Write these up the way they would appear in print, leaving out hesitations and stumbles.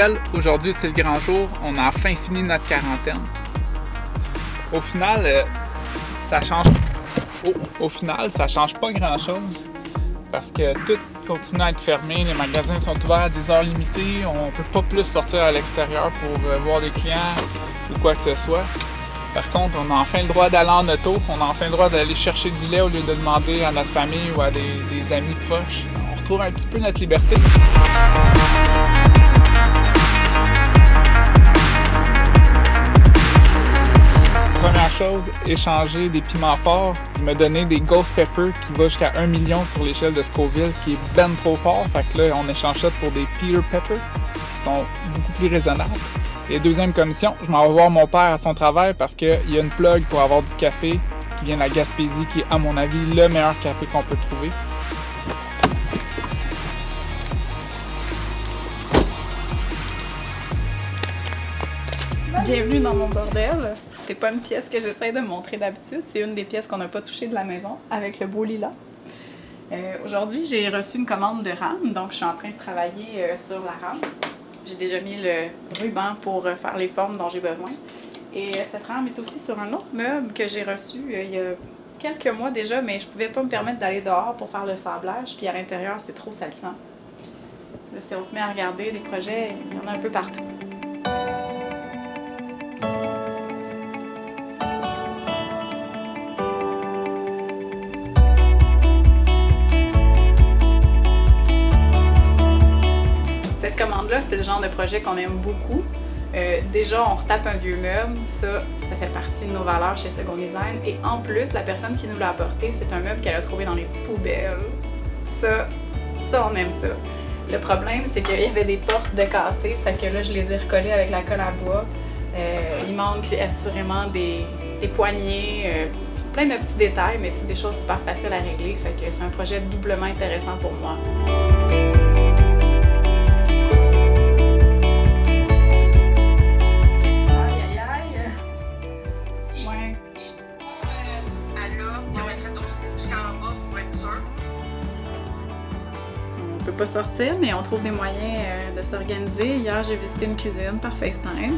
Noël, aujourd'hui c'est le grand jour, on a enfin fini notre quarantaine. Au final, ça change pas grand-chose parce que tout continue à être fermé, les magasins sont ouverts à des heures limitées, on peut pas plus sortir à l'extérieur pour voir des clients ou quoi que ce soit. Par contre, on a enfin le droit d'aller en auto, on a enfin le droit d'aller chercher du lait au lieu de demander à notre famille ou à des amis proches. On retrouve un petit peu notre liberté. Première chose, échanger des piments forts. Il m'a donné des Ghost Pepper qui va jusqu'à 1 million sur l'échelle de Scoville, ce qui est ben trop fort. Fait que là, on échange ça pour des Peter Pepper qui sont beaucoup plus raisonnables. Et deuxième commission, je m'en vais voir mon père à son travail parce qu'il y a une plug pour avoir du café qui vient de la Gaspésie, qui est à mon avis le meilleur café qu'on peut trouver. Bienvenue dans mon bordel. C'est pas une pièce que j'essaie de montrer d'habitude, c'est une des pièces qu'on n'a pas touchées de la maison avec le beau lilas. Aujourd'hui, j'ai reçu une commande de rame, donc je suis en train de travailler sur la rame. J'ai déjà mis le ruban pour faire les formes dont j'ai besoin. Et cette rame est aussi sur un autre meuble que j'ai reçu il y a quelques mois déjà, mais je pouvais pas me permettre d'aller dehors pour faire le sablage, puis à l'intérieur, c'est trop salissant. Là, si on se met à regarder des projets, il y en a un peu partout. Là, c'est le genre de projet qu'on aime beaucoup. Déjà, on retape un vieux meuble, ça fait partie de nos valeurs chez Second Design. Et en plus, la personne qui nous l'a apporté, c'est un meuble qu'elle a trouvé dans les poubelles. Ça, on aime ça. Le problème, c'est qu'il y avait des portes de cassées, fait que là, je les ai recollées avec la colle à bois. Il manque assurément des poignées, plein de petits détails, mais c'est des choses super faciles à régler, fait que c'est un projet doublement intéressant pour moi. Pas sortir, mais on trouve des moyens de s'organiser. Hier, j'ai visité une cuisine par FaceTime,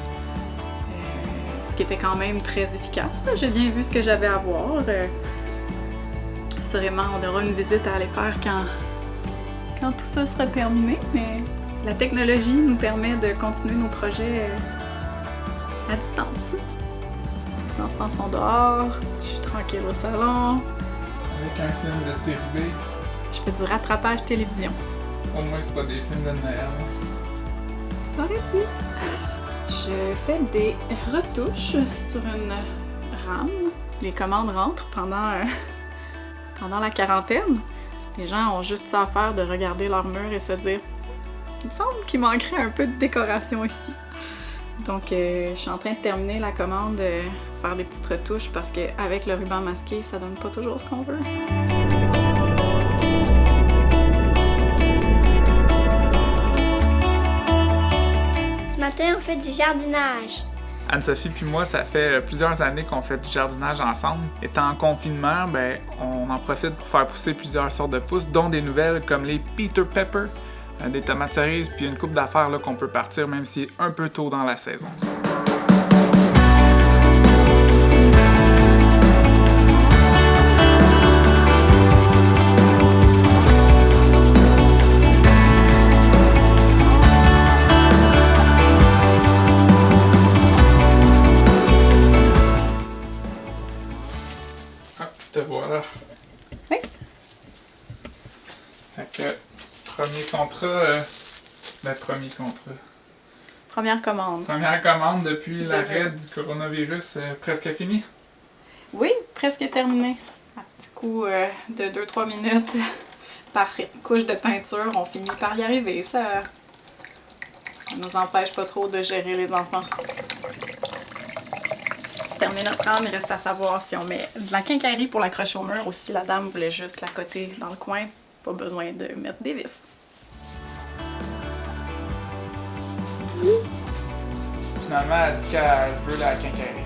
ce qui était quand même très efficace. J'ai bien vu ce que j'avais à voir. Assurément, on aura une visite à aller faire quand tout ça sera terminé, mais la technologie nous permet de continuer nos projets à distance. Les enfants sont dehors, je suis tranquille au salon. Avec un film de série B. Je fais du rattrapage télévision. Au moins, c'est pas des films de Noël. Ça aurait pu. Je fais des retouches sur une rame. Les commandes rentrent pendant la quarantaine. Les gens ont juste ça à faire de regarder leur mur et se dire « Il me semble qu'il manquerait un peu de décoration ici. » Donc, je suis en train de terminer la commande, faire des petites retouches parce qu'avec le ruban masqué, ça donne pas toujours ce qu'on veut. Ce matin, on fait du jardinage. Anne-Sophie puis moi, ça fait plusieurs années qu'on fait du jardinage ensemble. Étant en confinement, on en profite pour faire pousser plusieurs sortes de pousses, dont des nouvelles comme les Peter Pepper, des tomates cerises, puis une coupe d'affaires qu'on peut partir même si c'est un peu tôt dans la saison. Te voilà. Oui. Fait que, premier contrat. Première commande. Première commande depuis l'arrêt du coronavirus presque fini. Oui, presque terminé. Un petit coup de 2-3 minutes par couche de peinture, on finit par y arriver. Ça nous empêche pas trop de gérer les enfants. Terminer notre rame, il reste à savoir si on met de la quincaillerie pour l'accrocher au mur ou si la dame voulait juste la coter dans le coin. Pas besoin de mettre des vis. Finalement, elle dit qu'elle veut la quincaillerie.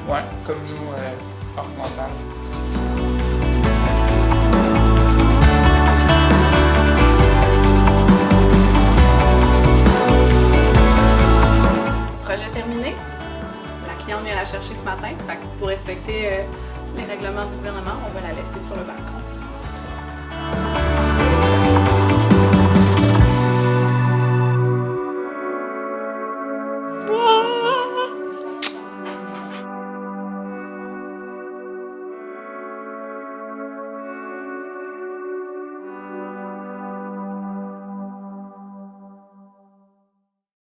Ouais, comme nous, horizontale. cliente vient la chercher ce matin. Fait que pour respecter les règlements du gouvernement, on va la laisser sur le balcon.